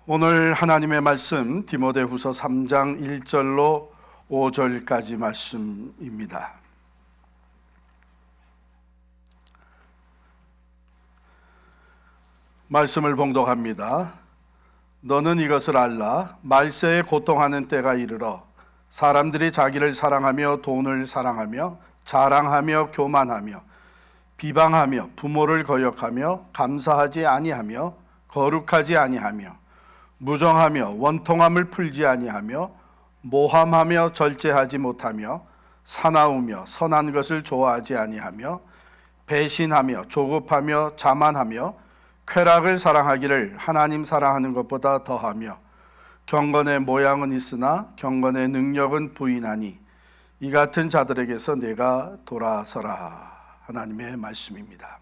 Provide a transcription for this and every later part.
오늘 하나님의 말씀 디모데후서 3장 1절로 5절까지 말씀입니다. 말씀을 봉독합니다. 너는 이것을 알라. 말세에 고통하는 때가 이르러 사람들이 자기를 사랑하며 돈을 사랑하며 자랑하며 교만하며 비방하며 부모를 거역하며 감사하지 아니하며 거룩하지 아니하며 무정하며 원통함을 풀지 아니하며 모함하며 절제하지 못하며 사나우며 선한 것을 좋아하지 아니하며 배신하며 조급하며 자만하며 쾌락을 사랑하기를 하나님 사랑하는 것보다 더하며 경건의 모양은 있으나 경건의 능력은 부인하니 이 같은 자들에게서 내가 돌아서라. 하나님의 말씀입니다.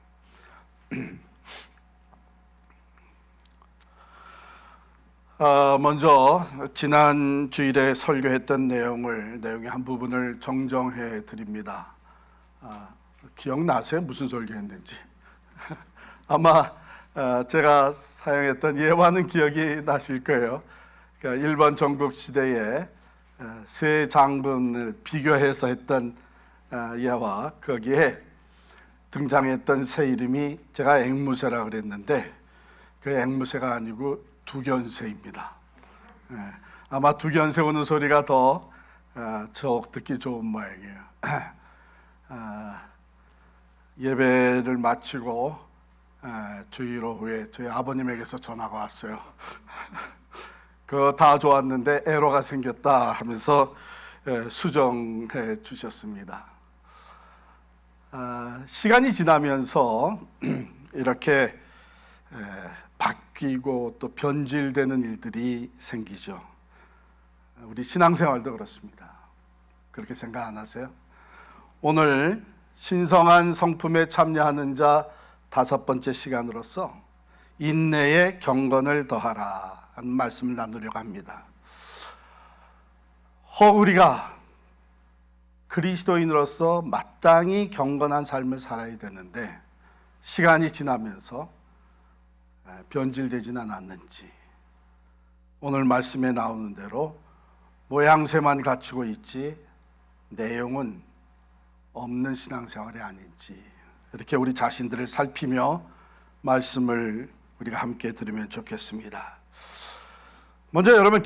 먼저 지난 주일에 설교했던 내용의 한 부분을 정정해 드립니다. 기억나세요? 무슨 설교했는지? 아마 제가 사용했던 예화는 기억이 나실 거예요. 그러니까 일본 전국시대에 세 장군을 비교해서 했던 예화, 거기에 등장했던 새 이름이 제가 앵무새라 그랬는데 그 앵무새가 아니고 두견새입니다. 아마 두견새 우는 소리가 더 듣기 좋은 모양이에요. 예배를 마치고 주일 오후에 저희 아버님에게서 전화가 왔어요. 그거 다 좋았는데 애로가 생겼다 하면서 수정해 주셨습니다. 시간이 지나면서 이렇게 바뀌고 또 변질되는 일들이 생기죠. 우리 신앙생활도 그렇습니다. 그렇게 생각 안 하세요? 오늘 신성한 성품에 참여하는 자 5번째 시간으로서 인내에 경건을 더하라 하는 말씀을 나누려고 합니다. 우리가 그리스도인으로서 마땅히 경건한 삶을 살아야 되는데 시간이 지나면서 변질되지는 않았는지, 오늘 말씀에 나오는 대로 모양새만 갖추고 있지 내용은 없는 신앙생활이 아닌지, 이렇게 우리 자신들을 살피며 말씀을 우리가 함께 들으면 좋겠습니다. 먼저 여러분,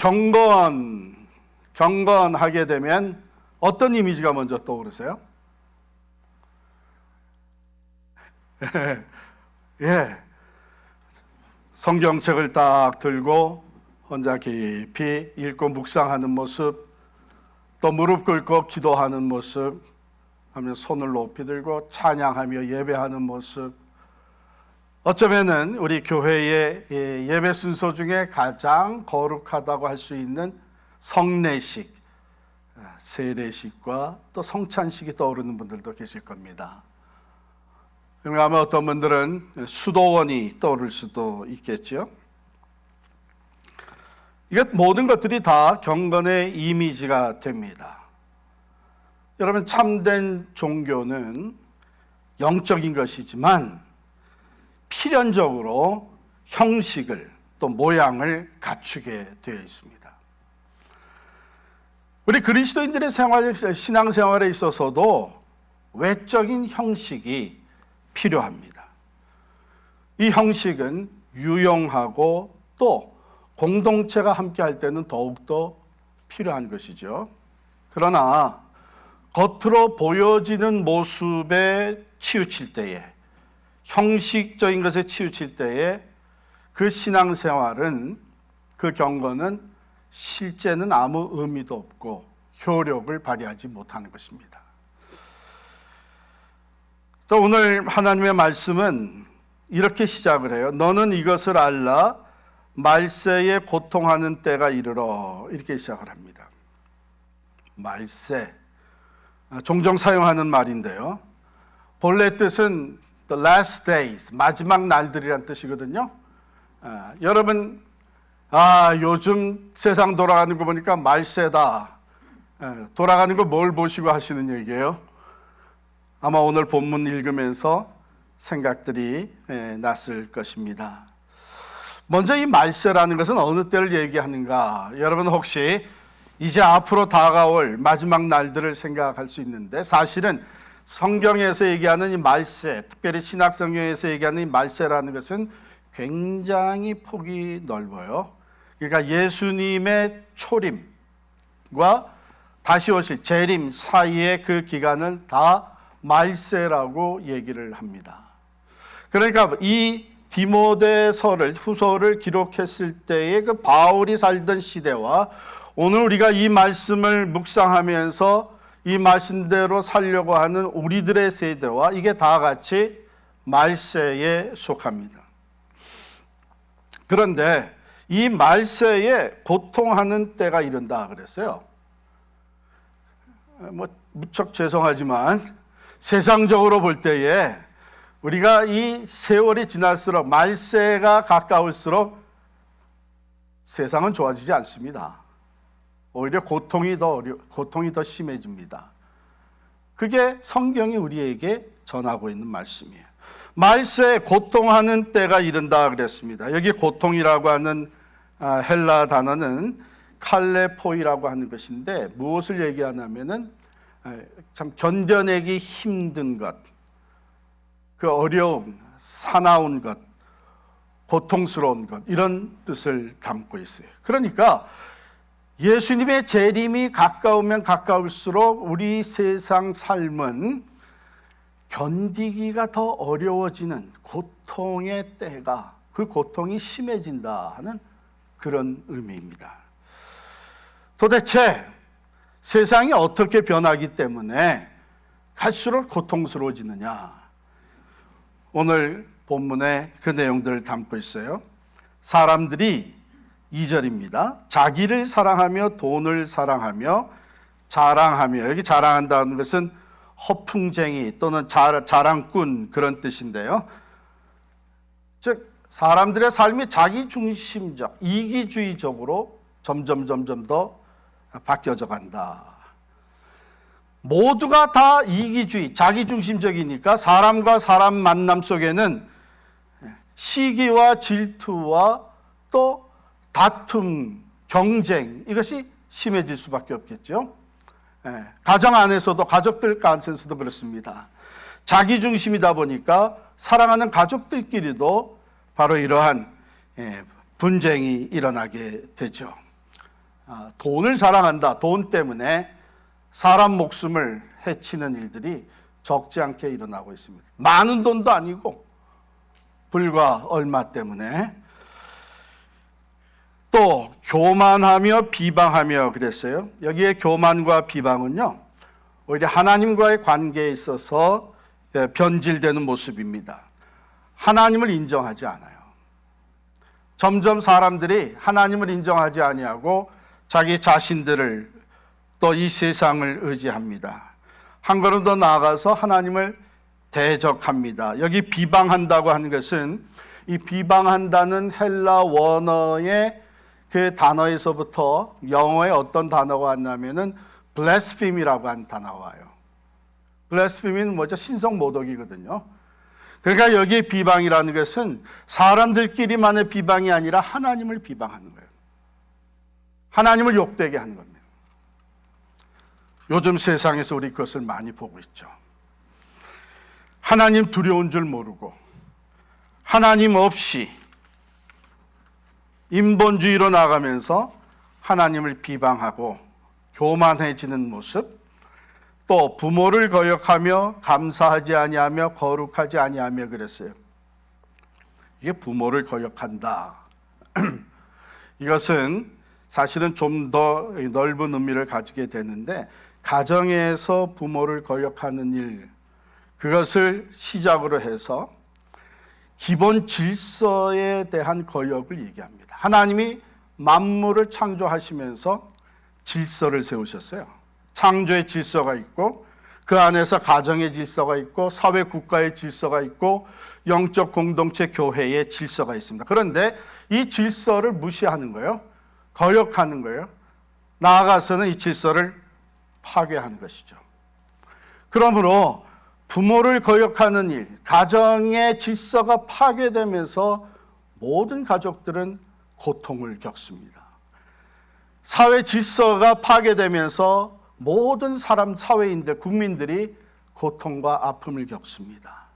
경건하게 되면 어떤 이미지가 먼저 떠오르세요? 예. 성경책을 딱 들고 혼자 깊이 읽고 묵상하는 모습, 또 무릎 꿇고 기도하는 모습, 하면 손을 높이 들고 찬양하며 예배하는 모습, 어쩌면은 우리 교회의 예배 순서 중에 가장 거룩하다고 할 수 있는 성례식, 세례식과 또 성찬식이 떠오르는 분들도 계실 겁니다. 그러면 아마 어떤 분들은 수도원이 떠오를 수도 있겠죠. 이게 모든 것들이 다 경건의 이미지가 됩니다. 여러분, 참된 종교는 영적인 것이지만 필연적으로 형식을 또 모양을 갖추게 되어 있습니다. 우리 그리스도인들의 신앙생활에 있어서도 외적인 형식이 필요합니다. 이 형식은 유용하고 또 공동체가 함께할 때는 더욱더 필요한 것이죠. 그러나 겉으로 보여지는 모습에 치우칠 때에, 형식적인 것에 치우칠 때에 그 신앙생활은, 그 경건은 실제는 아무 의미도 없고 효력을 발휘하지 못하는 것입니다. 오늘 하나님의 말씀은 이렇게 시작을 해요. 너는 이것을 알라. 말세에 고통하는 때가 이르러. 이렇게 시작을 합니다. 말세, 종종 사용하는 말인데요, 본래 뜻은 the last days, 마지막 날들이란 뜻이거든요. 여러분, 요즘 세상 돌아가는 거 보니까 말세다. 돌아가는 거 뭘 보시고 하시는 얘기예요? 아마 오늘 본문 읽으면서 생각들이 났을 것입니다. 먼저 이 말세라는 것은 어느 때를 얘기하는가? 여러분 혹시 이제 앞으로 다가올 마지막 날들을 생각할 수 있는데, 사실은 성경에서 얘기하는 이 말세, 특별히 신약 성경에서 얘기하는 이 말세라는 것은 굉장히 폭이 넓어요. 그러니까 예수님의 초림과 다시 오실 재림 사이의 그 기간을 다 말세라고 얘기를 합니다. 그러니까 이 디모데서를, 후서를 기록했을 때의 그 바울이 살던 시대와 오늘 우리가 이 말씀을 묵상하면서 이 말씀대로 살려고 하는 우리들의 세대와 이게 다 같이 말세에 속합니다. 그런데 이 말세에 고통하는 때가 이른다 그랬어요. 무척 죄송하지만 세상적으로 볼 때에 우리가 이 세월이 지날수록, 말세가 가까울수록 세상은 좋아지지 않습니다. 오히려 고통이 더 심해집니다. 그게 성경이 우리에게 전하고 있는 말씀이에요. 말세에 고통하는 때가 이른다 그랬습니다. 여기 고통이라고 하는 헬라 단어는 칼레포이라고 하는 것인데, 무엇을 얘기하냐면은 참 견뎌내기 힘든 것, 그 어려움, 사나운 것, 고통스러운 것, 이런 뜻을 담고 있어요. 그러니까 예수님의 재림이 가까우면 가까울수록 우리 세상 삶은 견디기가 더 어려워지는 고통의 때가, 그 고통이 심해진다 하는 그런 의미입니다. 도대체 세상이 어떻게 변하기 때문에 갈수록 고통스러워지느냐? 오늘 본문에 그 내용들을 담고 있어요. 사람들이 2절입니다. 자기를 사랑하며 돈을 사랑하며 자랑하며, 여기 자랑한다는 것은 허풍쟁이 또는 자랑꾼 그런 뜻인데요. 즉 사람들의 삶이 자기중심적, 이기주의적으로 점점 더 바뀌어져 간다. 모두가 다 이기주의, 자기중심적이니까 사람과 사람 만남 속에는 시기와 질투와 또 다툼, 경쟁, 이것이 심해질 수밖에 없겠죠. 가정 안에서도, 가족들 간에서도 그렇습니다. 자기중심이다 보니까 사랑하는 가족들끼리도 바로 이러한 분쟁이 일어나게 되죠. 돈을 사랑한다, 돈 때문에 사람 목숨을 해치는 일들이 적지 않게 일어나고 있습니다. 많은 돈도 아니고 불과 얼마 때문에. 또 교만하며 비방하며 그랬어요. 여기에 교만과 비방은요, 오히려 하나님과의 관계에 있어서 변질되는 모습입니다. 하나님을 인정하지 않아요. 점점 사람들이 하나님을 인정하지 아니하고 자기 자신들을, 또 이 세상을 의지합니다. 한 걸음 더 나아가서 하나님을 대적합니다. 여기 비방한다고 하는 것은, 이 비방한다는 헬라 원어의 그 단어에서부터 영어에 어떤 단어가 왔냐면은 blaspheme이라고 하는 단어가 와요. blaspheme는 뭐죠? 신성모독이거든요. 그러니까 여기 비방이라는 것은 사람들끼리만의 비방이 아니라 하나님을 비방하는 거예요. 하나님을 욕되게 하는 겁니다. 요즘 세상에서 우리 그것을 많이 보고 있죠. 하나님 두려운 줄 모르고 하나님 없이 인본주의로 나가면서 하나님을 비방하고 교만해지는 모습, 또 부모를 거역하며 감사하지 아니하며 거룩하지 아니하며 그랬어요. 이게 부모를 거역한다. 이것은 사실은 좀 더 넓은 의미를 가지게 되는데, 가정에서 부모를 거역하는 일, 그것을 시작으로 해서 기본 질서에 대한 거역을 얘기합니다. 하나님이 만물을 창조하시면서 질서를 세우셨어요. 창조의 질서가 있고, 그 안에서 가정의 질서가 있고, 사회 국가의 질서가 있고, 영적 공동체 교회의 질서가 있습니다. 그런데 이 질서를 무시하는 거예요. 거역하는 거예요. 나아가서는 이 질서를 파괴하는 것이죠. 그러므로 부모를 거역하는 일, 가정의 질서가 파괴되면서 모든 가족들은 고통을 겪습니다. 사회 질서가 파괴되면서 모든 사회인들, 국민들이 고통과 아픔을 겪습니다.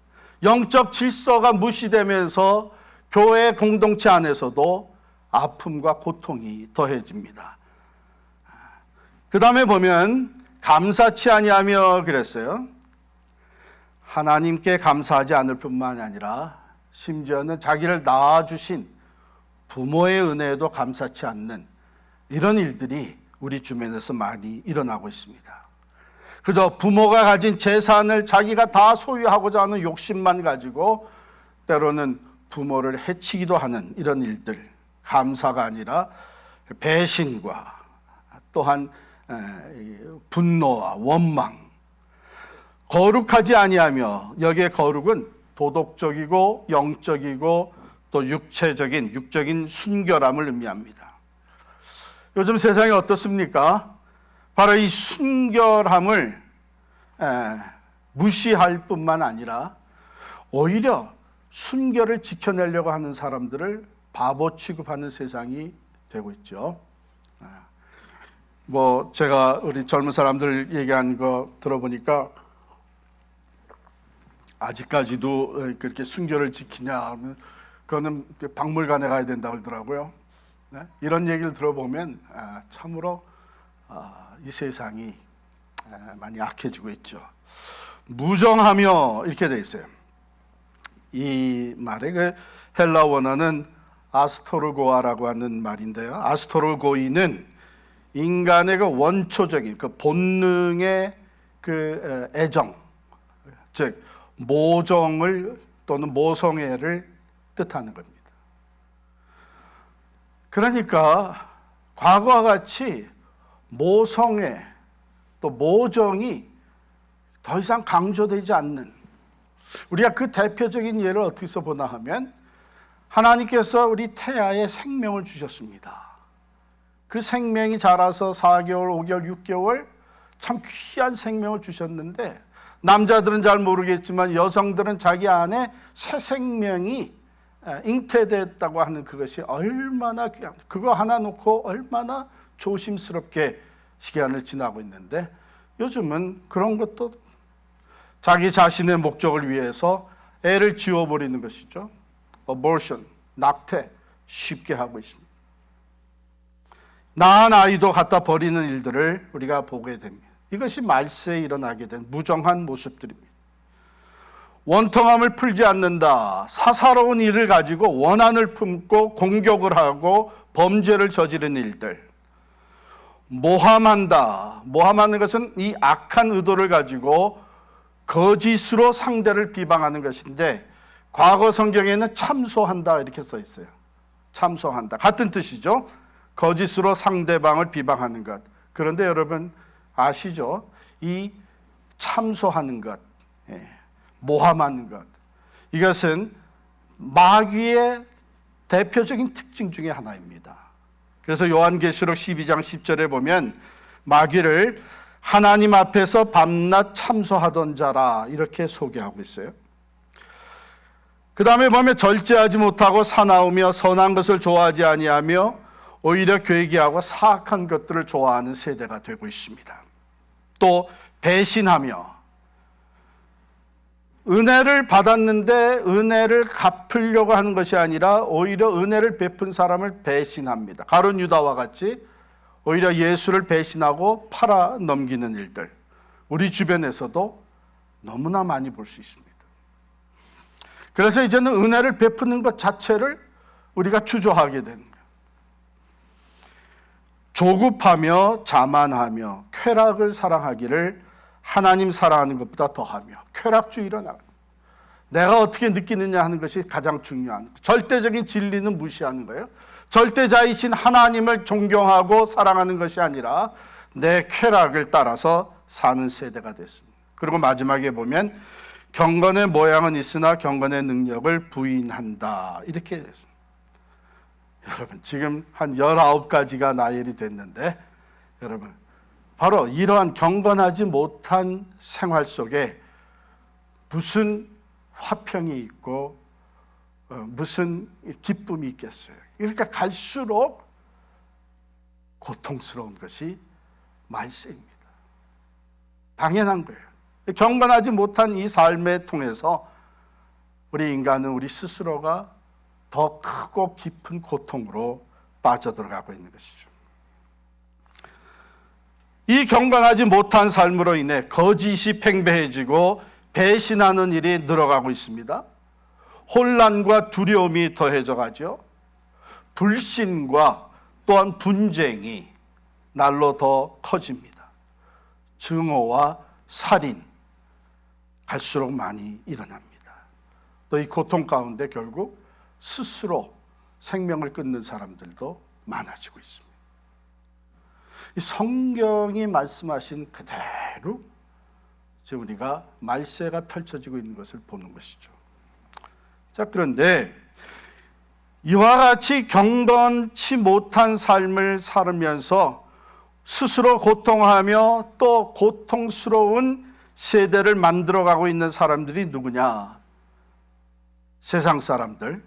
영적 질서가 무시되면서 교회 공동체 안에서도 아픔과 고통이 더해집니다. 그 다음에 보면 감사치 아니하며 그랬어요. 하나님께 감사하지 않을 뿐만 아니라 심지어는 자기를 낳아주신 부모의 은혜에도 감사치 않는 이런 일들이 우리 주변에서 많이 일어나고 있습니다. 그저 부모가 가진 재산을 자기가 다 소유하고자 하는 욕심만 가지고 때로는 부모를 해치기도 하는 이런 일들, 감사가 아니라 배신과 또한 분노와 원망, 거룩하지 아니하며, 여기에 거룩은 도덕적이고 영적이고 또 육적인 순결함을 의미합니다. 요즘 세상이 어떻습니까? 바로 이 순결함을 무시할 뿐만 아니라 오히려 순결을 지켜내려고 하는 사람들을 바보 취급하는 세상이 되고 있죠. 제가 우리 젊은 사람들 얘기한 거 들어보니까 아직까지도 그렇게 순결을 지키냐 하면 그거는 박물관에 가야 된다고 그러더라고요. 이런 얘기를 들어보면 참으로 이 세상이 많이 악해지고 있죠. 무정하며 이렇게 돼 있어요. 이 말의 그 헬라 원어는 아스토르고아라고 하는 말인데요. 아스토르고이는 인간의 그 원초적인 그 본능의 그 애정, 즉 모정을 또는 모성애를 뜻하는 겁니다. 그러니까 과거와 같이 모성애 또 모정이 더 이상 강조되지 않는, 우리가 그 대표적인 예를 어디서 보나 하면 하나님께서 우리 태아에 생명을 주셨습니다. 그 생명이 자라서 4개월, 5개월, 6개월 참 귀한 생명을 주셨는데 남자들은 잘 모르겠지만 여성들은 자기 안에 새 생명이 잉태됐다고 하는 그것이 얼마나 귀한, 그거 하나 놓고 얼마나 조심스럽게 시간을 지나고 있는데 요즘은 그런 것도 자기 자신의 목적을 위해서 애를 지워버리는 것이죠. abortion, 낙태 쉽게 하고 있습니다. 낳은 아이도 갖다 버리는 일들을 우리가 보게 됩니다. 이것이 말세에 일어나게 된 무정한 모습들입니다. 원통함을 풀지 않는다. 사사로운 일을 가지고 원한을 품고 공격을 하고 범죄를 저지르는 일들. 모함한다. 모함하는 것은 이 악한 의도를 가지고 거짓으로 상대를 비방하는 것인데 과거 성경에는 참소한다 이렇게 써 있어요. 참소한다. 같은 뜻이죠. 거짓으로 상대방을 비방하는 것. 그런데 여러분 아시죠? 이 참소하는 것, 모함하는 것, 이것은 마귀의 대표적인 특징 중에 하나입니다. 그래서 요한계시록 12장 10절에 보면 마귀를 하나님 앞에서 밤낮 참소하던 자라 이렇게 소개하고 있어요. 그 다음에 보면 절제하지 못하고 사나우며 선한 것을 좋아하지 아니하며 오히려 괴기하고 사악한 것들을 좋아하는 세대가 되고 있습니다. 또 배신하며, 은혜를 받았는데 은혜를 갚으려고 하는 것이 아니라 오히려 은혜를 베푼 사람을 배신합니다. 가룟 유다와 같이 오히려 예수를 배신하고 팔아 넘기는 일들, 우리 주변에서도 너무나 많이 볼 수 있습니다. 그래서 이제는 은혜를 베푸는 것 자체를 우리가 주저하게 되는 거예요. 조급하며 자만하며 쾌락을 사랑하기를 하나님 사랑하는 것보다 더하며, 쾌락주의로 나가요. 내가 어떻게 느끼느냐 하는 것이 가장 중요한 거예요. 절대적인 진리는 무시하는 거예요. 절대자이신 하나님을 존경하고 사랑하는 것이 아니라 내 쾌락을 따라서 사는 세대가 됐습니다. 그리고 마지막에 보면 경건의 모양은 있으나 경건의 능력을 부인한다 이렇게 됐습니다. 여러분 지금 한 19가지가 나열이 됐는데 여러분 바로 이러한 경건하지 못한 생활 속에 무슨 화평이 있고 무슨 기쁨이 있겠어요? 그러니까 갈수록 고통스러운 것이 말세입니다. 당연한 거예요. 경건하지 못한 이 삶을 통해서 우리 인간은 우리 스스로가 더 크고 깊은 고통으로 빠져들어가고 있는 것이죠. 이 경건하지 못한 삶으로 인해 거짓이 팽배해지고 배신하는 일이 늘어가고 있습니다. 혼란과 두려움이 더해져 가죠. 불신과 또한 분쟁이 날로 더 커집니다. 증오와 살인 갈수록 많이 일어납니다. 또 이 고통 가운데 결국 스스로 생명을 끊는 사람들도 많아지고 있습니다. 이 성경이 말씀하신 그대로 지금 우리가 말세가 펼쳐지고 있는 것을 보는 것이죠. 자, 그런데 이와 같이 경건치 못한 삶을 살면서 스스로 고통하며 또 고통스러운 세대를 만들어가고 있는 사람들이 누구냐? 세상 사람들,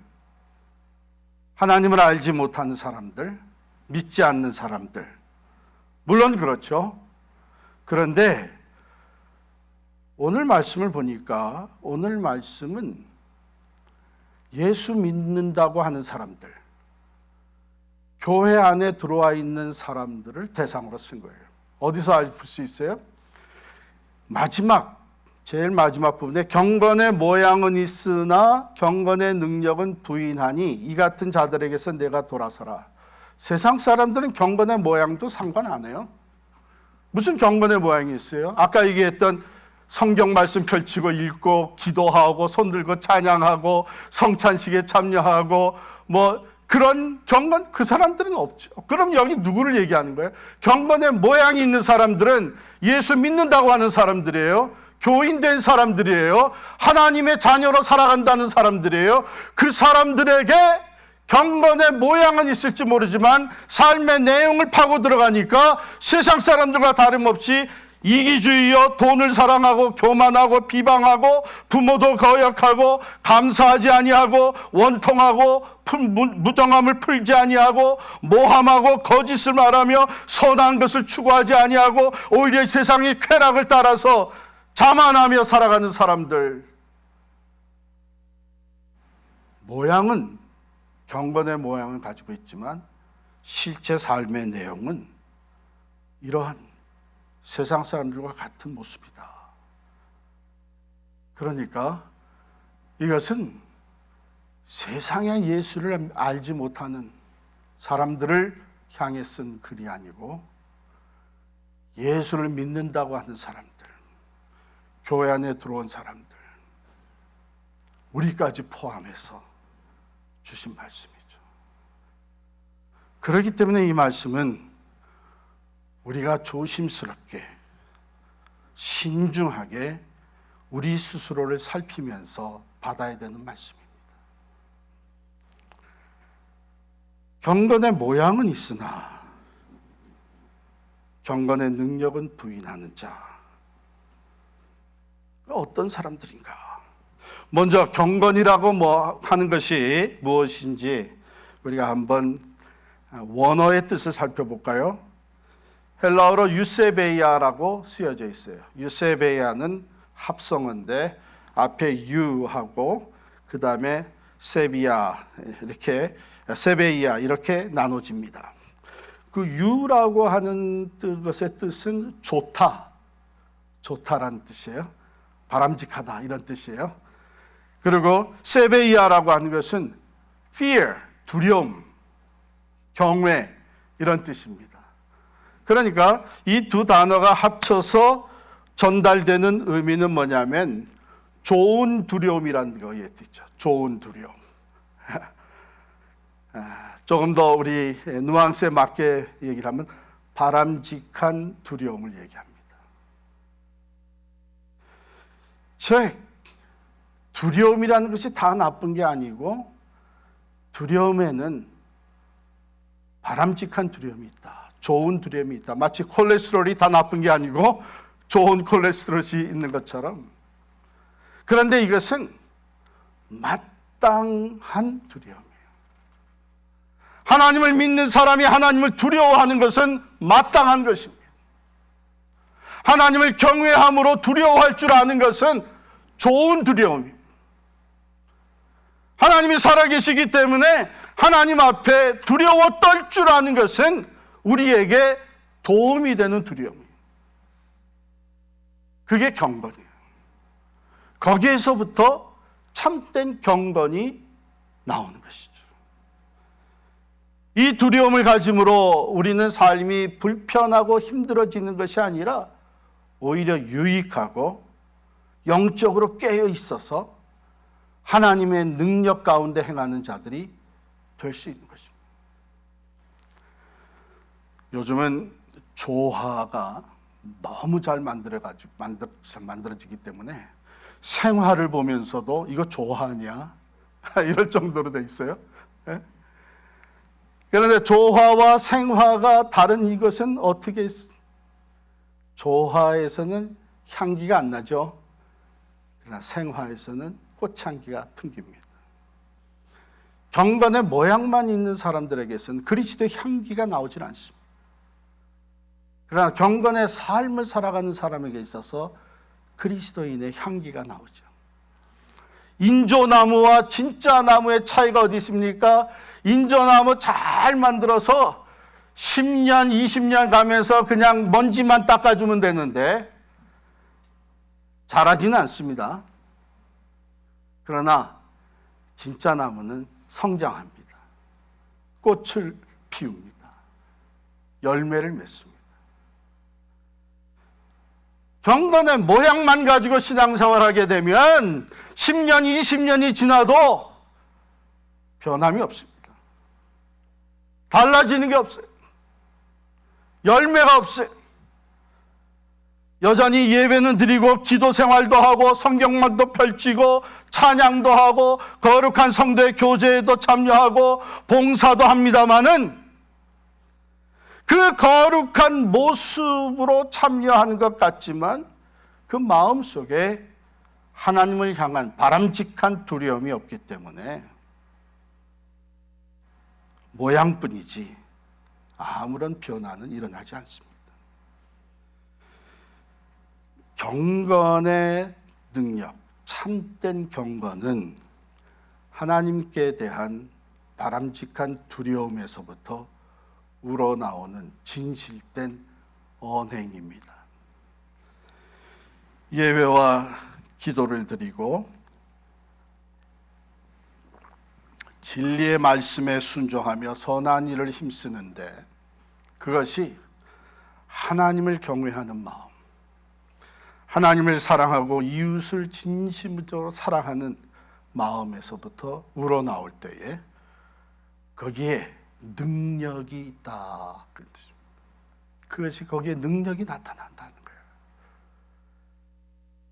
하나님을 알지 못하는 사람들, 믿지 않는 사람들. 물론 그렇죠. 그런데 오늘 말씀을 보니까 오늘 말씀은 예수 믿는다고 하는 사람들, 교회 안에 들어와 있는 사람들을 대상으로 쓴 거예요. 어디서 알 수 있어요? 제일 마지막 부분에 경건의 모양은 있으나 경건의 능력은 부인하니 이 같은 자들에게서 내가 돌아서라. 세상 사람들은 경건의 모양도 상관 안 해요. 무슨 경건의 모양이 있어요? 아까 얘기했던 성경 말씀 펼치고 읽고 기도하고 손 들고 찬양하고 성찬식에 참여하고 그런 경건, 그 사람들은 없죠. 그럼 여기 누구를 얘기하는 거예요? 경건의 모양이 있는 사람들은 예수 믿는다고 하는 사람들이에요. 교인된 사람들이에요. 하나님의 자녀로 살아간다는 사람들이에요. 그 사람들에게 경건의 모양은 있을지 모르지만 삶의 내용을 파고 들어가니까 세상 사람들과 다름없이 이기주의여 돈을 사랑하고 교만하고 비방하고 부모도 거역하고 감사하지 아니하고 원통하고 무정함을 풀지 아니하고 모함하고 거짓을 말하며 선한 것을 추구하지 아니하고 오히려 세상의 쾌락을 따라서 자만하며 살아가는 사람들. 모양은 경건의 모양을 가지고 있지만 실제 삶의 내용은 이러한 세상 사람들과 같은 모습이다. 그러니까 이것은 세상의 예수를 알지 못하는 사람들을 향해 쓴 글이 아니고 예수를 믿는다고 하는 사람들, 교회 안에 들어온 사람들, 우리까지 포함해서 주신 말씀이죠. 그렇기 때문에 이 말씀은 우리가 조심스럽게 신중하게 우리 스스로를 살피면서 받아야 되는 말씀입니다. 경건의 모양은 있으나 경건의 능력은 부인하는 자. 어떤 사람들인가? 먼저 경건이라고 하는 것이 무엇인지 우리가 한번 원어의 뜻을 살펴볼까요? 헬라어로 유세베이아라고 쓰여져 있어요. 유세베이아는 합성어인데 앞에 유하고 그 다음에 세비야 이렇게 세베이아 이렇게 나눠집니다. 그 유라고 하는 것의 뜻은 좋다라는 뜻이에요. 바람직하다 이런 뜻이에요. 그리고 세베이아라고 하는 것은 fear, 두려움, 경외 이런 뜻입니다. 그러니까 이 두 단어가 합쳐서 전달되는 의미는 뭐냐면 좋은 두려움이라는 거에 뜻이죠. 좋은 두려움. 조금 더 우리 누앙스에 맞게 얘기를 하면 바람직한 두려움을 얘기합니다. 즉 두려움이라는 것이 다 나쁜 게 아니고 두려움에는 바람직한 두려움이 있다. 좋은 두려움이 있다. 마치 콜레스테롤이 다 나쁜 게 아니고 좋은 콜레스테롤이 있는 것처럼. 그런데 이것은 마땅한 두려움이에요. 하나님을 믿는 사람이 하나님을 두려워하는 것은 마땅한 것입니다. 하나님을 경외함으로 두려워할 줄 아는 것은 좋은 두려움입니다. 하나님이 살아계시기 때문에 하나님 앞에 두려워 떨 줄 아는 것은 우리에게 도움이 되는 두려움이에요. 그게 경건이에요. 거기에서부터 참된 경건이 나오는 것이죠. 이 두려움을 가짐으로 우리는 삶이 불편하고 힘들어지는 것이 아니라 오히려 유익하고 영적으로 깨어 있어서 하나님의 능력 가운데 행하는 자들이 될 수 있는 것입니다. 요즘은 조화가 너무 잘 만들어지기 때문에 생화를 보면서도 이거 조화냐? 이럴 정도로 돼 있어요. 그런데 조화와 생화가 다른 이것은 어떻게 있어요? 조화에서는 향기가 안 나죠. 그러나 생화에서는 꽃향기가 풍깁니다. 경건의 모양만 있는 사람들에게서는 그리스도의 향기가 나오질 않습니다. 그러나 경건의 삶을 살아가는 사람에게 있어서 그리스도인의 향기가 나오죠. 인조나무와 진짜 나무의 차이가 어디 있습니까? 인조나무 잘 만들어서 10년, 20년 가면서 그냥 먼지만 닦아주면 되는데 자라지는 않습니다. 그러나 진짜 나무는 성장합니다. 꽃을 피웁니다. 열매를 맺습니다. 경건의 모양만 가지고 신앙생활하게 되면 10년, 20년이 지나도 변함이 없습니다. 달라지는 게 없어요. 열매가 없어요. 여전히 예배는 드리고 기도 생활도 하고 성경막도 펼치고 찬양도 하고 거룩한 성도의 교제에도 참여하고 봉사도 합니다마는 그 거룩한 모습으로 참여하는 것 같지만 그 마음속에 하나님을 향한 바람직한 두려움이 없기 때문에 모양뿐이지 아무런 변화는 일어나지 않습니다. 경건의 능력, 참된 경건은 하나님께 대한 바람직한 두려움에서부터 우러나오는 진실된 언행입니다. 예배와 기도를 드리고 진리의 말씀에 순종하며 선한 일을 힘쓰는데 그것이 하나님을 경외하는 마음, 하나님을 사랑하고 이웃을 진심으로 사랑하는 마음에서부터 우러나올 때에 거기에 능력이 있다. 그것이 거기에 능력이 나타난다는 거예요.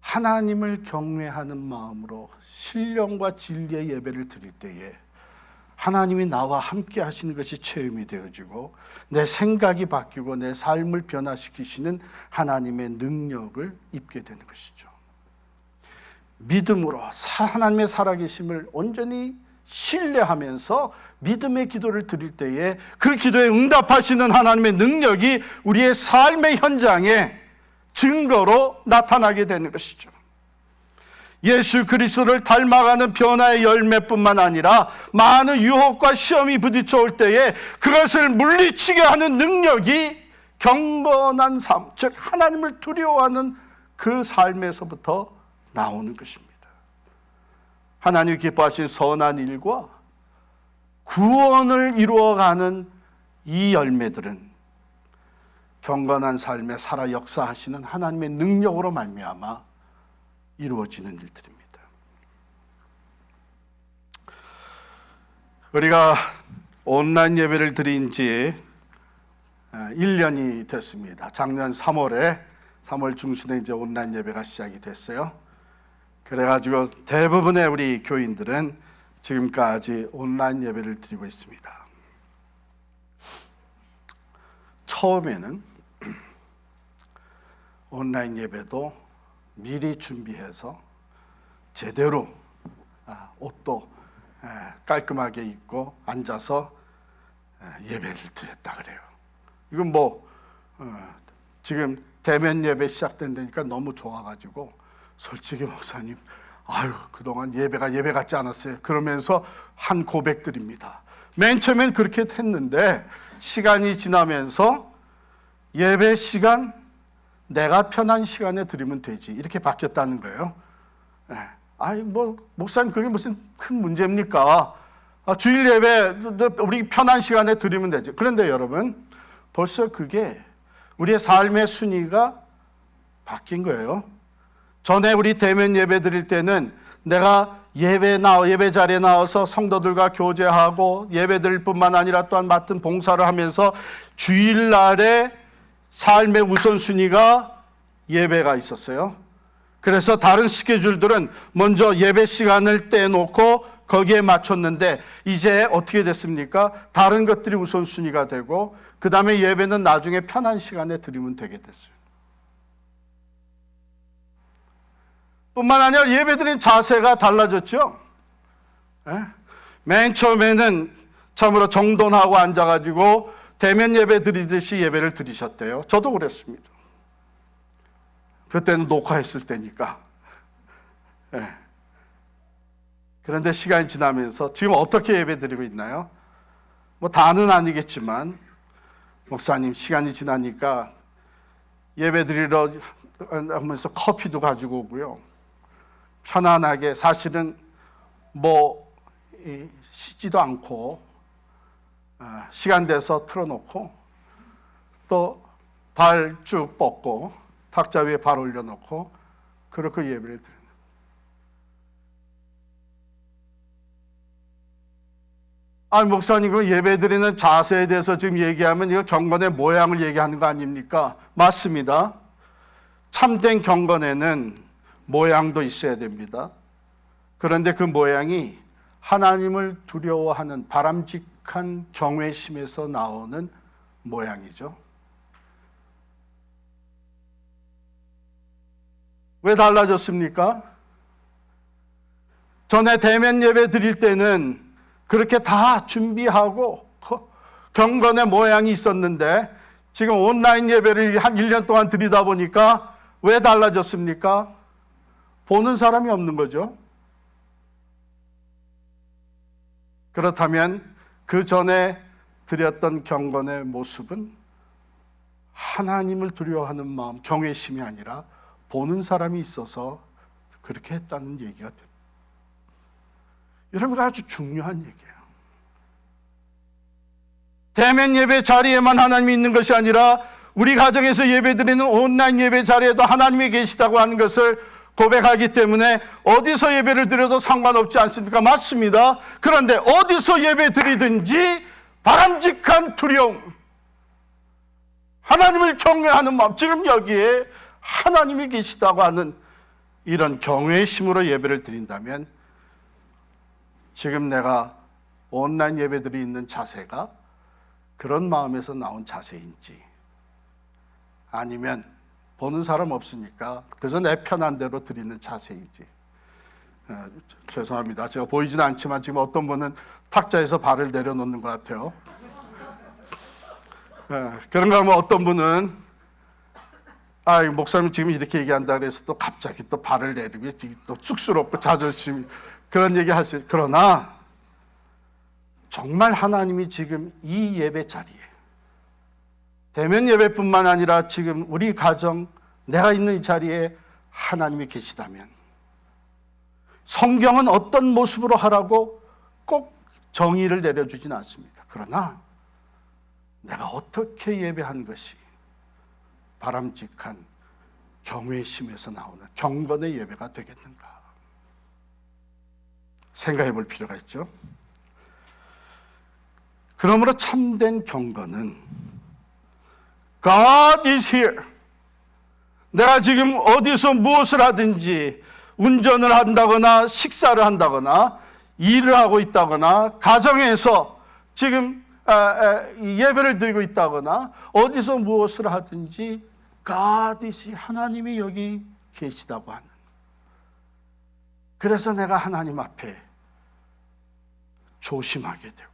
하나님을 경외하는 마음으로 신령과 진리의 예배를 드릴 때에 하나님이 나와 함께 하시는 것이 체험이 되어지고 내 생각이 바뀌고 내 삶을 변화시키시는 하나님의 능력을 입게 되는 것이죠. 믿음으로 하나님의 살아계심을 온전히 신뢰하면서 믿음의 기도를 드릴 때에 그 기도에 응답하시는 하나님의 능력이 우리의 삶의 현장에 증거로 나타나게 되는 것이죠. 예수 그리스도를 닮아가는 변화의 열매뿐만 아니라 많은 유혹과 시험이 부딪혀 올 때에 그것을 물리치게 하는 능력이 경건한 삶, 즉 하나님을 두려워하는 그 삶에서부터 나오는 것입니다. 하나님이 기뻐하신 선한 일과 구원을 이루어가는 이 열매들은 경건한 삶에 살아 역사하시는 하나님의 능력으로 말미암아 이루어지는 일들입니다. 우리가 온라인 예배를 드린 지 1년이 됐습니다. 작년 3월 중순에 이제 온라인 예배가 시작이 됐어요. 그래가지고 대부분의 우리 교인들은 지금까지 온라인 예배를 드리고 있습니다. 처음에는 온라인 예배도 미리 준비해서 제대로 옷도 깔끔하게 입고 앉아서 예배를 드렸다 그래요. 이건 뭐 지금 대면 예배 시작된다니까 너무 좋아가지고 솔직히 목사님, 아유 그동안 예배가 예배 같지 않았어요. 그러면서 한 고백드립니다. 맨 처음엔 그렇게 했는데 시간이 지나면서 예배 시간 내가 편한 시간에 드리면 되지 이렇게 바뀌었다는 거예요. 아이 뭐 목사님 그게 무슨 큰 문제입니까? 주일 예배 우리 편한 시간에 드리면 되죠. 그런데 여러분 벌써 그게 우리의 삶의 순위가 바뀐 거예요. 전에 우리 대면 예배 드릴 때는 내가 예배 자리에 나와서 성도들과 교제하고 예배 드릴 뿐만 아니라 또한 맡은 봉사를 하면서 주일날에 삶의 우선순위가 예배가 있었어요. 그래서 다른 스케줄들은 먼저 예배 시간을 떼놓고 거기에 맞췄는데 이제 어떻게 됐습니까? 다른 것들이 우선순위가 되고 그 다음에 예배는 나중에 편한 시간에 드리면 되게 됐어요. 뿐만 아니라 예배드린 자세가 달라졌죠. 맨 처음에는 참으로 정돈하고 앉아가지고 대면 예배 드리듯이 예배를 드리셨대요. 저도 그랬습니다. 그때는 녹화했을 때니까. 그런데 시간이 지나면서 지금 어떻게 예배 드리고 있나요? 뭐 다는 아니겠지만 목사님 시간이 지나니까 예배 드리러 하면서 커피도 가지고 오고요. 편안하게 사실은 뭐 씻지도 않고 시간 돼서 틀어놓고 또 발 쭉 뻗고 탁자 위에 발 올려놓고 그렇게 예배를 드리는. 아니 목사님 그 예배 드리는 자세에 대해서 지금 얘기하면 이거 경건의 모양을 얘기하는 거 아닙니까? 맞습니다. 참된 경건에는 모양도 있어야 됩니다. 그런데 그 모양이 하나님을 두려워하는 바람직한 경외심에서 나오는 모양이죠. 왜 달라졌습니까? 전에 대면 예배 드릴 때는 그렇게 다 준비하고 경건의 모양이 있었는데 지금 온라인 예배를 한 1년 동안 드리다 보니까 왜 달라졌습니까? 보는 사람이 없는 거죠. 그렇다면 그 전에 드렸던 경건의 모습은 하나님을 두려워하는 마음, 경외심이 아니라 보는 사람이 있어서 그렇게 했다는 얘기가 됩니다. 여러분, 아주 중요한 얘기예요. 대면 예배 자리에만 하나님이 있는 것이 아니라 우리 가정에서 예배드리는 온라인 예배 자리에도 하나님이 계시다고 하는 것을 고백하기 때문에 어디서 예배를 드려도 상관없지 않습니까? 맞습니다. 그런데 어디서 예배 드리든지 바람직한 두려움, 하나님을 경외하는 마음, 지금 여기에 하나님이 계시다고 하는 이런 경외심으로 예배를 드린다면 지금 내가 온라인 예배들이 있는 자세가 그런 마음에서 나온 자세인지 아니면 보는 사람 없으니까 그래서 내 편한 대로 드리는 자세인지. 죄송합니다. 제가 보이지는 않지만 지금 어떤 분은 탁자에서 발을 내려놓는 것 같아요. 그런가 하면 어떤 분은 목사님 지금 이렇게 얘기한다 그래서 또 갑자기 또 발을 내리면 또 쑥스럽고 자존심 그런 얘기 하세요. 그러나 정말 하나님이 지금 이 예배 자리에 대면 예배뿐만 아니라 지금 우리 가정 내가 있는 이 자리에 하나님이 계시다면 성경은 어떤 모습으로 하라고 꼭 정의를 내려주지는 않습니다. 그러나 내가 어떻게 예배한 것이 바람직한 경외심에서 나오는 경건의 예배가 되겠는가 생각해 볼 필요가 있죠. 그러므로 참된 경건은 God is here. 내가 지금 어디서 무엇을 하든지 운전을 한다거나 식사를 한다거나 일을 하고 있다거나 가정에서 지금 예배를 드리고 있다거나 어디서 무엇을 하든지 God is here. 하나님이 여기 계시다고 하는. 그래서 내가 하나님 앞에 조심하게 되고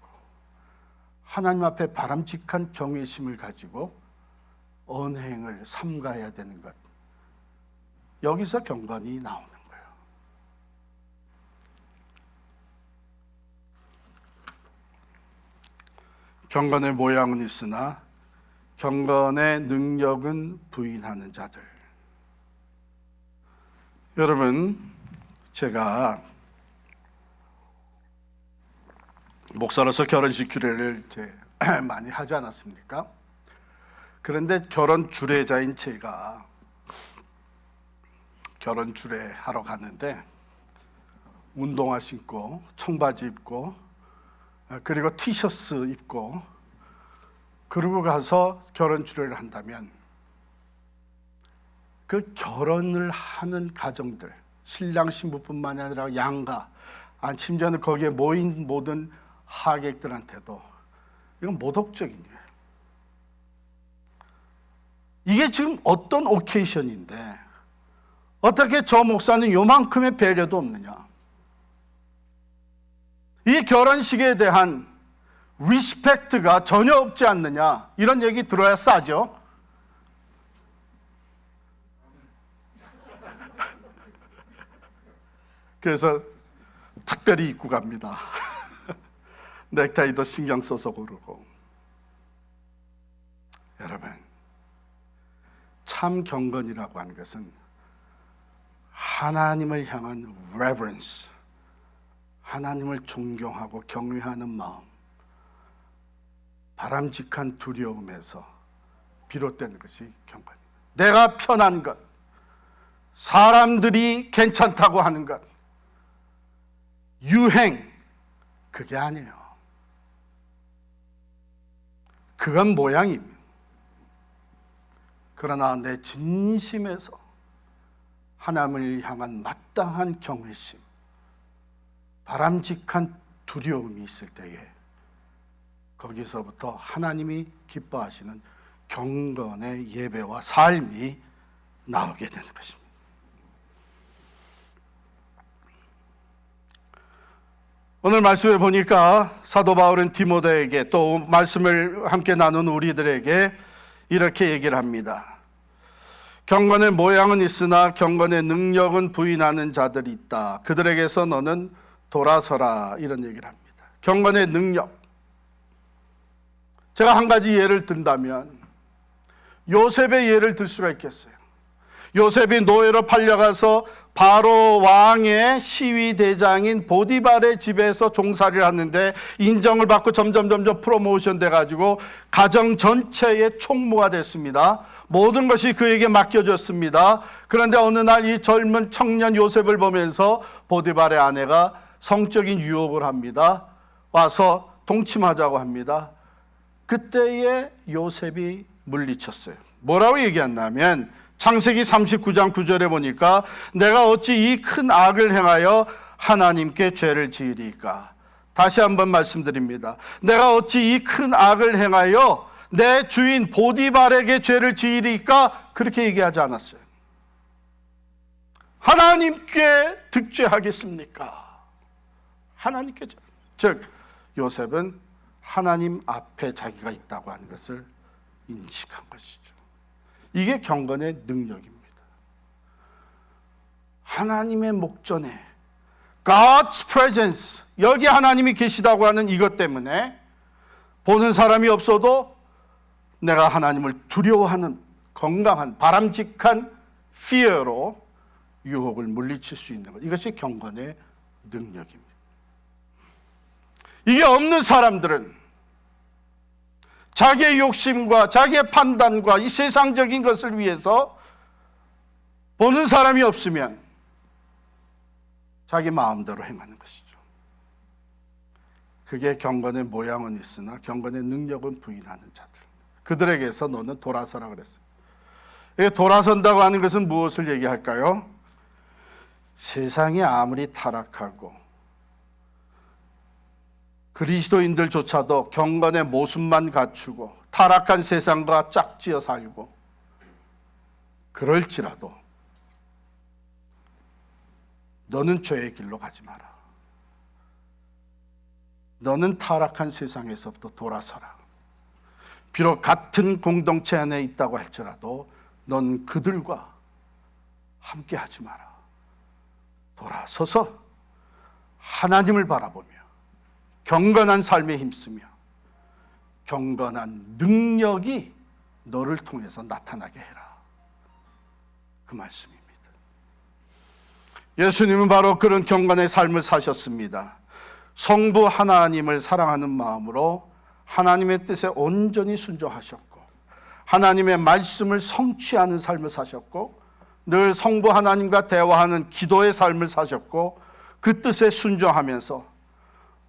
하나님 앞에 바람직한 경외심을 가지고 언행을 삼가야 되는 것. 여기서 경건이 나오는 거예요. 경건의 모양은 있으나 경건의 능력은 부인하는 자들. 여러분, 제가 목사로서 결혼식 주례를 많이 하지 않았습니까? 그런데 결혼 주례자인 제가 결혼 주례하러 갔는데 운동화 신고 청바지 입고 그리고 티셔츠 입고 그러고 가서 결혼 주례를 한다면 그 결혼을 하는 가정들, 신랑 신부뿐만 아니라 양가, 심지어는 거기에 모인 모든 하객들한테도 이건 모독적인 거예요. 이게 지금 어떤 오케이션인데 어떻게 저 목사는 요만큼의 배려도 없느냐? 이 결혼식에 대한 리스펙트가 전혀 없지 않느냐? 이런 얘기 들어야 싸죠. 그래서 특별히 입고 갑니다. 넥타이도 신경 써서 고르고. 여러분, 참 경건이라고 하는 것은 하나님을 향한 reverence, 하나님을 존경하고 경외하는 마음, 바람직한 두려움에서 비롯되는 것이 경건입니다. 내가 편한 것, 사람들이 괜찮다고 하는 것, 유행, 그게 아니에요. 그건 모양입니다. 그러나 내 진심에서 하나님을 향한 마땅한 경외심, 바람직한 두려움이 있을 때에 거기서부터 하나님이 기뻐하시는 경건의 예배와 삶이 나오게 되는 것입니다. 오늘 말씀에 보니까 사도 바울은 디모데에게 또 말씀을 함께 나눈 우리들에게 이렇게 얘기를 합니다. 경건의 모양은 있으나 경건의 능력은 부인하는 자들이 있다. 그들에게서 너는 돌아서라. 이런 얘기를 합니다. 경건의 능력. 제가 한 가지 예를 든다면 요셉의 예를 들 수가 있겠어요. 요셉이 노예로 팔려가서 바로 왕의 시위 대장인 보디발의 집에서 종살이를 하는데 인정을 받고 점점 프로모션 돼가지고 가정 전체의 총무가 됐습니다. 모든 것이 그에게 맡겨졌습니다. 그런데 어느 날 이 젊은 청년 요셉을 보면서 보디발의 아내가 성적인 유혹을 합니다. 와서 동침하자고 합니다. 그때에 요셉이 물리쳤어요. 뭐라고 얘기했냐면 창세기 39장 9절에 보니까 내가 어찌 이 큰 악을 행하여 하나님께 죄를 지으리까. 다시 한번 말씀드립니다. 내가 어찌 이 큰 악을 행하여 내 주인 보디발에게 죄를 지으리까. 그렇게 얘기하지 않았어요. 하나님께 득죄하겠습니까? 하나님께. 즉 요셉은 하나님 앞에 자기가 있다고 하는 것을 인식한 것이죠. 이게 경건의 능력입니다. 하나님의 목전에 God's presence, 여기 하나님이 계시다고 하는 이것 때문에 보는 사람이 없어도 내가 하나님을 두려워하는 건강한 바람직한 fear로 유혹을 물리칠 수 있는 것. 이것이 경건의 능력입니다. 이게 없는 사람들은 자기의 욕심과 자기의 판단과 이 세상적인 것을 위해서 보는 사람이 없으면 자기 마음대로 행하는 것이죠. 그게 경건의 모양은 있으나 경건의 능력은 부인하는 자들. 그들에게서 너는 돌아서라 그랬어요. 돌아선다고 하는 것은 무엇을 얘기할까요? 세상이 아무리 타락하고 그리스도인들조차도 경건의 모습만 갖추고 타락한 세상과 짝지어 살고 그럴지라도 너는 죄의 길로 가지 마라. 너는 타락한 세상에서부터 돌아서라. 비록 같은 공동체 안에 있다고 할지라도 넌 그들과 함께 하지 마라. 돌아서서 하나님을 바라보며 경건한 삶에 힘쓰며 경건한 능력이 너를 통해서 나타나게 해라. 그 말씀입니다. 예수님은 바로 그런 경건의 삶을 사셨습니다. 성부 하나님을 사랑하는 마음으로 하나님의 뜻에 온전히 순종하셨고 하나님의 말씀을 성취하는 삶을 사셨고 늘 성부 하나님과 대화하는 기도의 삶을 사셨고 그 뜻에 순종하면서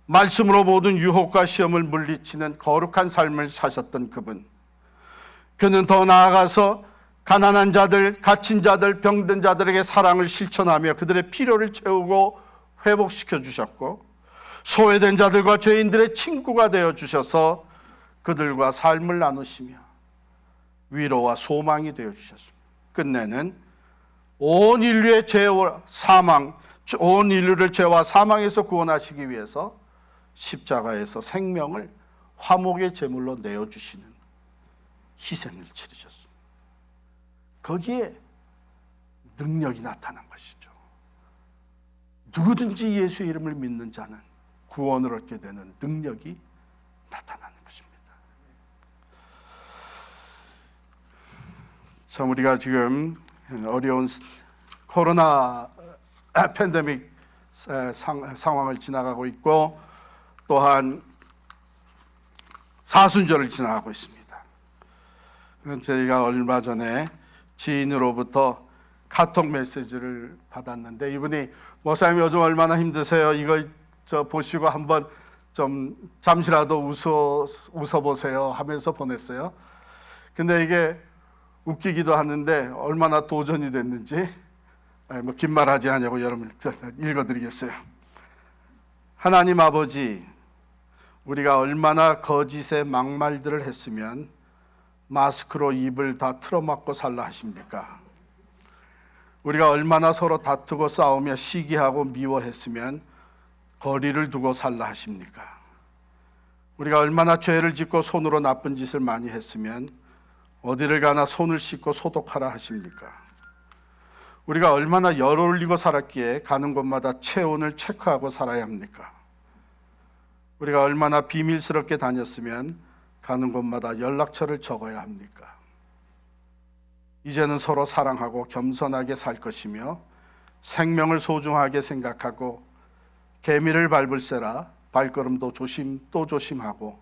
말씀으로 모든 유혹과 시험을 물리치는 거룩한 삶을 사셨던 그분, 그는 더 나아가서 가난한 자들, 갇힌 자들, 병든 자들에게 사랑을 실천하며 그들의 필요를 채우고 회복시켜 주셨고 소외된 자들과 죄인들의 친구가 되어 주셔서 그들과 삶을 나누시며 위로와 소망이 되어 주셨습니다. 끝내는 온 인류의 죄와 사망, 온 인류를 죄와 사망에서 구원하시기 위해서 십자가에서 생명을 화목의 제물로 내어주시는 희생을 치르셨습니다. 거기에 능력이 나타난 것이죠. 누구든지 예수의 이름을 믿는 자는 구원을 얻게 되는 능력이 나타나는 것입니다. 참 우리가 지금 어려운 코로나 팬데믹 상황을 지나가고 있고 또한 사순절을 지나가고 있습니다. 저희가 얼마 전에 지인으로부터 카톡 메시지를 받았는데 이분이 목사님 요즘 얼마나 힘드세요? 이거 보시고 한번 좀 잠시라도 웃어보세요 하면서 보냈어요. 근데 이게 웃기기도 하는데 얼마나 도전이 됐는지 긴 말 하지 않냐고 여러분 읽어드리겠어요. 하나님 아버지, 우리가 얼마나 거짓의 막말들을 했으면 마스크로 입을 다 틀어막고 살라 하십니까? 우리가 얼마나 서로 다투고 싸우며 시기하고 미워했으면 거리를 두고 살라 하십니까? 우리가 얼마나 죄를 짓고 손으로 나쁜 짓을 많이 했으면 어디를 가나 손을 씻고 소독하라 하십니까? 우리가 얼마나 열 올리고 살았기에 가는 곳마다 체온을 체크하고 살아야 합니까? 우리가 얼마나 비밀스럽게 다녔으면 가는 곳마다 연락처를 적어야 합니까? 이제는 서로 사랑하고 겸손하게 살 것이며 생명을 소중하게 생각하고 개미를 밟을세라 발걸음도 또 조심하고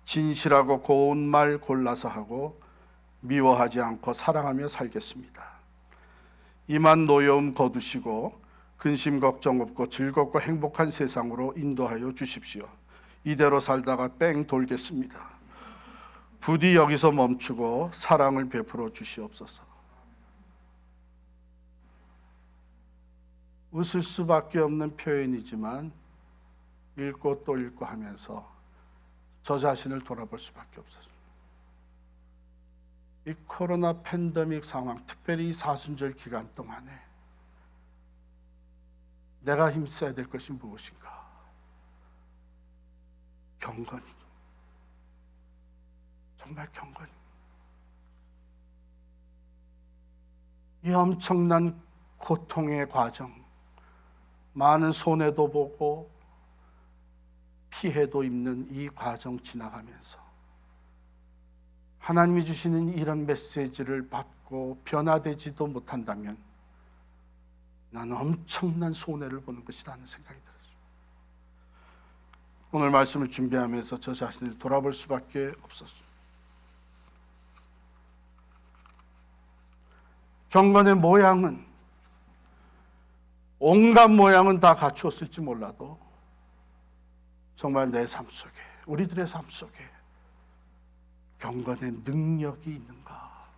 진실하고 고운 말 골라서 하고 미워하지 않고 사랑하며 살겠습니다. 이만 노여움 거두시고 근심 걱정 없고 즐겁고 행복한 세상으로 인도하여 주십시오. 이대로 살다가 뺑 돌겠습니다. 부디 여기서 멈추고 사랑을 베풀어 주시옵소서. 웃을 수밖에 없는 표현이지만 읽고 또 읽고 하면서 저 자신을 돌아볼 수밖에 없었습니다. 이 코로나 팬데믹 상황, 특별히 이 사순절 기간 동안에 내가 힘써야 될 것이 무엇인가? 경건히, 정말 경건히. 이 엄청난 고통의 과정, 많은 손해도 보고 피해도 입는 이 과정 지나가면서 하나님이 주시는 이런 메시지를 받고 변화되지도 못한다면 나는 엄청난 손해를 보는 것이다 하는 생각이 들었습니다. 오늘 말씀을 준비하면서 저 자신을 돌아볼 수밖에 없었습니다. 경건의 모양은 온갖 모양은 다 갖추었을지 몰라도 정말 내 삶 속에, 우리들의 삶 속에 경건의 능력이 있는가?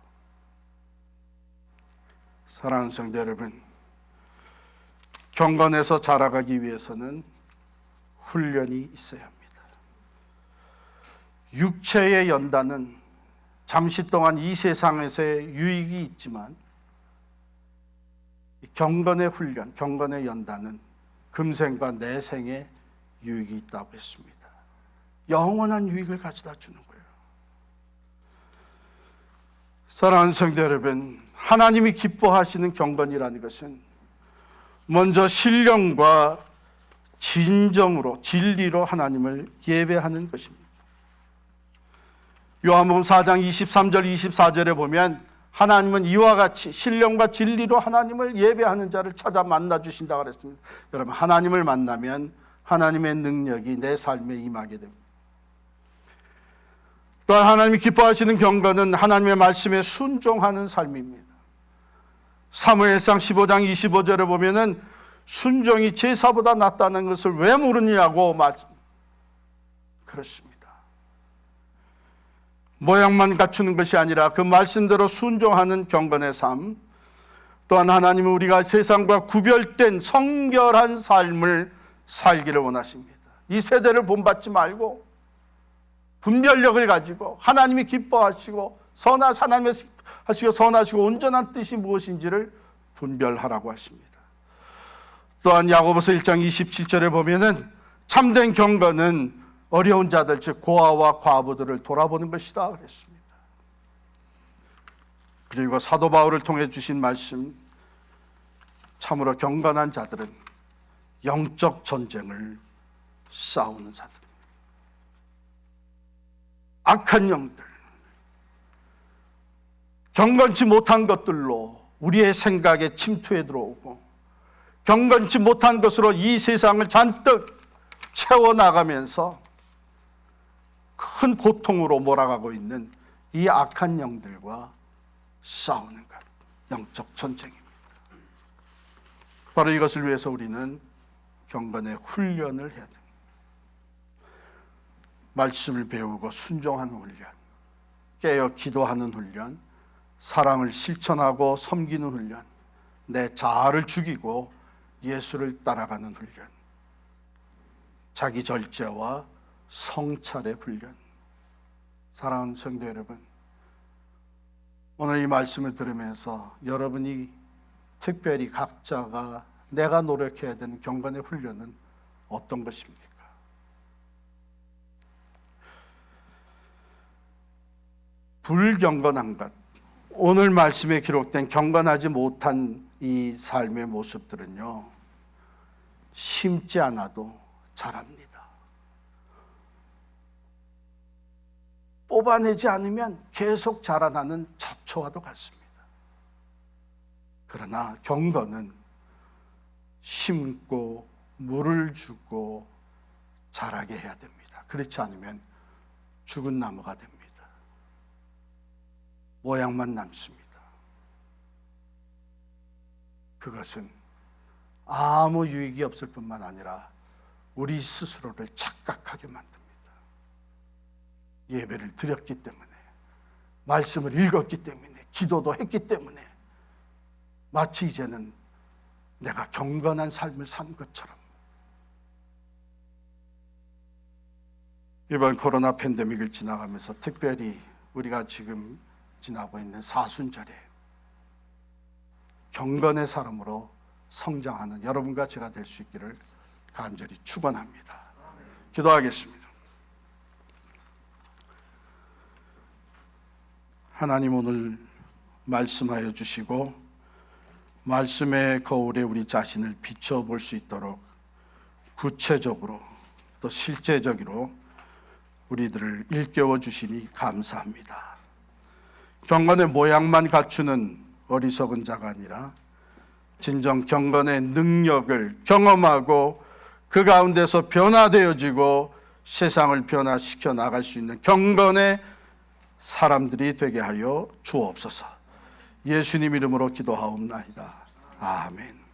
사랑하는 성도 여러분, 경건에서 자라가기 위해서는 훈련이 있어야 합니다. 육체의 연단은 잠시 동안 이 세상에서의 유익이 있지만 경건의 훈련, 경건의 연단은 금생과 내생의 유익이 있다고 했습니다. 영원한 유익을 가져다 주는 거예요. 사랑하는 성도 여러분, 하나님이 기뻐하시는 경건이라는 것은 먼저 신령과 진정으로 진리로 하나님을 예배하는 것입니다. 요한복음 4장 23절 24절에 보면 하나님은 이와 같이 신령과 진리로 하나님을 예배하는 자를 찾아 만나 주신다고 그랬습니다. 여러분, 하나님을 만나면 하나님의 능력이 내 삶에 임하게 됩니다. 또한 하나님이 기뻐하시는 경건은 하나님의 말씀에 순종하는 삶입니다. 사무엘상 15장 25절에 보면은 순종이 제사보다 낫다는 것을 왜 모르냐고 말씀. 그렇습니다. 모양만 갖추는 것이 아니라 그 말씀대로 순종하는 경건의 삶, 또한 하나님은 우리가 세상과 구별된 성결한 삶을 살기를 원하십니다. 이 세대를 본받지 말고 분별력을 가지고 하나님이 기뻐하시고 하나님의 선하시고 온전한 뜻이 무엇인지를 분별하라고 하십니다. 또한 야고보서 1장 27절에 보면은 참된 경건은 어려운 자들, 즉 고아와 과부들을 돌아보는 것이다 그랬습니다. 그리고 사도 바울을 통해 주신 말씀, 참으로 경건한 자들은 영적 전쟁을 싸우는 자들, 악한 영들, 경건치 못한 것들로 우리의 생각에 침투해 들어오고 경건치 못한 것으로 이 세상을 잔뜩 채워나가면서 큰 고통으로 몰아가고 있는 이 악한 영들과 싸우는 것, 영적 전쟁입니다. 바로 이것을 위해서 우리는 경건의 훈련을 해야 됩니다. 말씀을 배우고 순종하는 훈련, 깨어 기도하는 훈련, 사랑을 실천하고 섬기는 훈련, 내 자아를 죽이고 예수를 따라가는 훈련, 자기 절제와 성찰의 훈련. 사랑하는 성도 여러분, 오늘 이 말씀을 들으면서 여러분이 특별히 각자가 내가 노력해야 되는 경건의 훈련은 어떤 것입니까? 불경건한 것, 오늘 말씀에 기록된 경건하지 못한 이 삶의 모습들은요, 심지 않아도 자랍니다. 뽑아내지 않으면 계속 자라나는 잡초와도 같습니다. 그러나 경건은 심고 물을 주고 자라게 해야 됩니다. 그렇지 않으면 죽은 나무가 됩니다. 모양만 남습니다. 그것은 아무 유익이 없을 뿐만 아니라 우리 스스로를 착각하게 만듭니다. 예배를 드렸기 때문에, 말씀을 읽었기 때문에, 기도도 했기 때문에 마치 이제는 내가 경건한 삶을 산 것처럼. 이번 코로나 팬데믹을 지나가면서 특별히 우리가 지금 지나고 있는 사순절에 경건의 사람으로 성장하는 여러분과 제가 될 수 있기를 간절히 축원합니다. 기도하겠습니다. 하나님, 오늘 말씀하여 주시고 말씀의 거울에 우리 자신을 비춰볼 수 있도록 구체적으로 또 실제적으로 우리들을 일깨워 주시니 감사합니다. 경건의 모양만 갖추는 어리석은 자가 아니라 진정 경건의 능력을 경험하고 그 가운데서 변화되어지고 세상을 변화시켜 나갈 수 있는 경건의 사람들이 되게 하여 주옵소서. 예수님 이름으로 기도하옵나이다. 아멘.